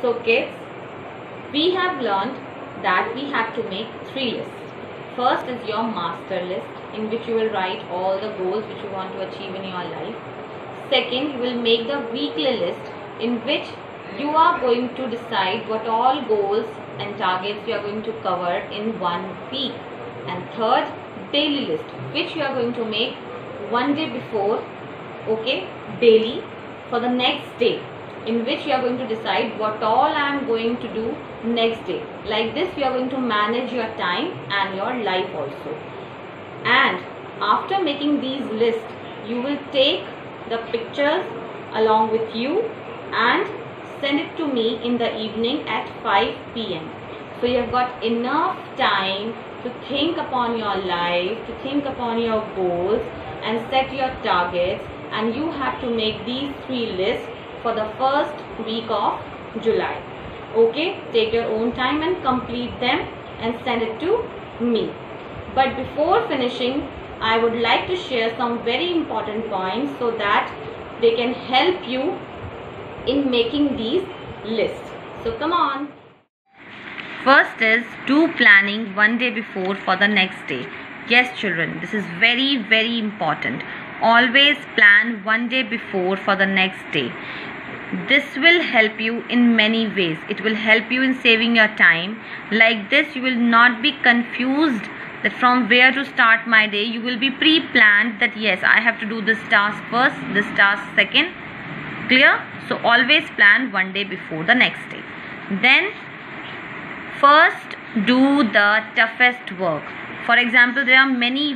So kids, we have learned that we have to make 3 lists. First is your master list, in which you will write all the goals which you want to achieve in your life. Second, you will make the weekly list, in which you are going to decide what all goals and targets you are going to cover in 1 week. And third, daily list, which you are going to make 1 day before, okay, daily, for the next day, in which you are going to decide what all I am going to do next day. Like this, you are going to manage your time and your life also. And after making these lists, you will take the pictures along with you and send it to me in the evening at 5 p.m. So you have got enough time to think upon your life, to think upon your goals and set your targets, and you have to make these 3 lists for the first week of July. Okay, take your own time and complete them and send it to me. But before finishing, I would like to share some very important points so that they can help you in making these lists. So come on. First is do planning 1 day before for the next day. Yes children, this is very, very important. Always plan 1 day before for the next day. This will help you in many ways. It will help you in saving your time. Like this, you will not be confused that from where to start my day. You will be pre-planned that yes, I have to do this task first, this task second. Clear? So always plan 1 day before the next day. Then first do the toughest work. For example, there are many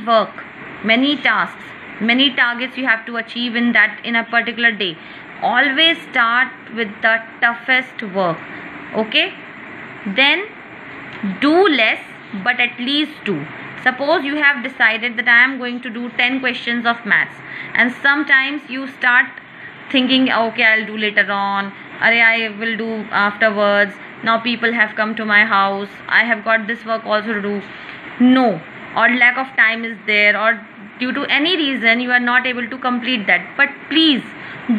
tasks, many targets you have to achieve in a particular day. Always start with the toughest work. Okay? Then do less, but at least do. Suppose you have decided that I am going to do 10 questions of maths, and sometimes you start thinking, okay, I'll do later on, I will do afterwards, now people have come to my house, I have got this work also to do. No, or lack of time is there, or due to any reason you are not able to complete that. But please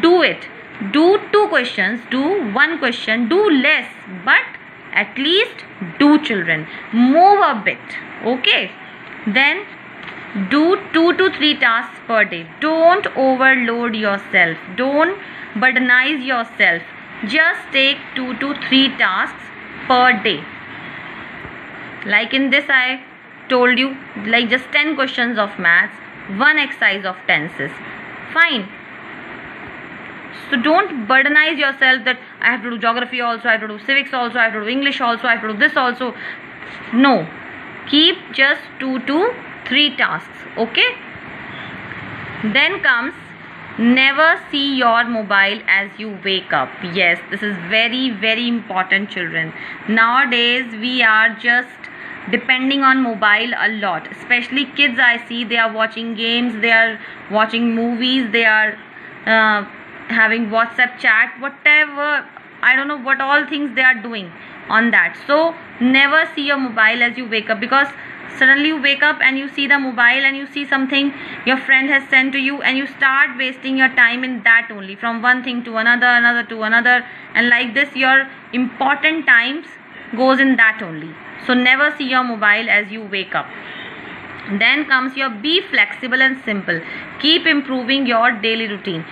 do it. Do 2 questions, do 1 question, do less, but at least do children. Move a bit. Okay? Then do 2 to 3 tasks per day. Don't overload yourself. Don't burdenize yourself. Just take 2 to 3 tasks per day. Like in this I told you, like just 10 questions of maths, 1 exercise of tenses. Fine. So don't burdenize yourself that I have to do geography also, I have to do civics also, I have to do English also, I have to do this also. No. Keep just 2 to 3 tasks. Okay? Then comes never see your mobile as you wake up. Yes, this is very, very important children. Nowadays we are just depending on mobile a lot. Especially kids, I see they are watching games, they are watching movies, they are having WhatsApp chat, whatever, I don't know what all things they are doing on that. So never see your mobile as you wake up, because suddenly you wake up and you see the mobile and you see something your friend has sent to you, and you start wasting your time in that only, from one thing to another to another, and like this your important times goes in that only. So never see your mobile as you wake up. Then comes your be flexible and simple. Keep improving your daily routine.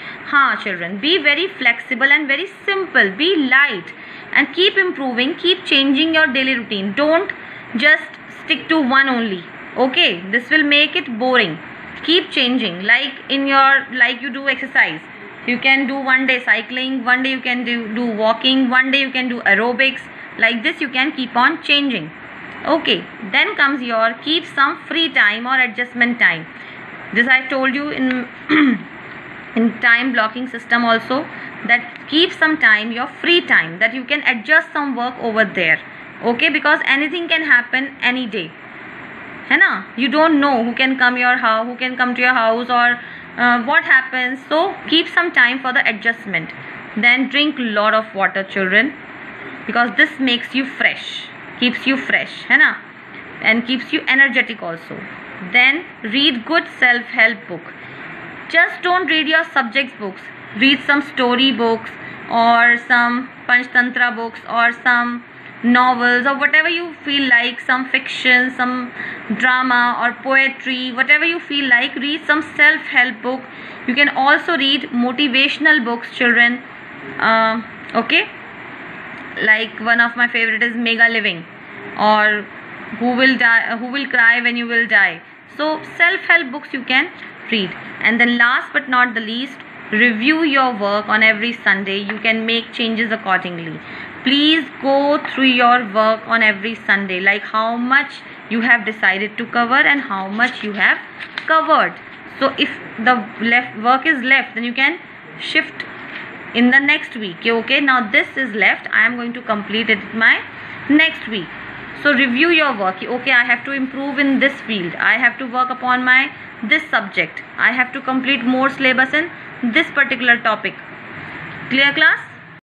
Children, be very flexible and very simple. Be light and keep improving, keep changing your daily routine. Don't just stick to one only. Okay, this will make it boring. Keep changing. Like you do exercise. You can do 1 day cycling, 1 day you can do walking, 1 day you can do aerobics. Like this you can keep on changing. Okay, then comes your keep some free time or adjustment time. This I told you in in time blocking system also, that keep some time, your free time, that you can adjust some work over there. Okay, because anything can happen any day. है ना? You don't know who can come to your house or what happens. So keep some time for the adjustment. Then drink lot of water children, because this makes you fresh, keeps you fresh, है ना? And keeps you energetic also. Then read good self-help book. Just don't read your subjects books. Read some story books, or some Panchtantra books or some novels or whatever you feel like, some fiction, some drama or poetry, whatever you feel like. Read some self-help book. You can also read motivational books, children. Okay, like one of my favorite is Mega Living or Who Will Cry When You Will Die. So self-help books you can read. And then last but not the least, review your work on every Sunday. You can make changes accordingly. Please go through your work on every Sunday, like how much you have decided to cover and how much you have covered. So if the work is left, then you can shift in the next week. Okay, now this is left, I am going to complete it my next week. So review your work. Okay, I have to improve in this field, I have to work upon my this subject, I have to complete more syllabus in this particular topic. Clear, class?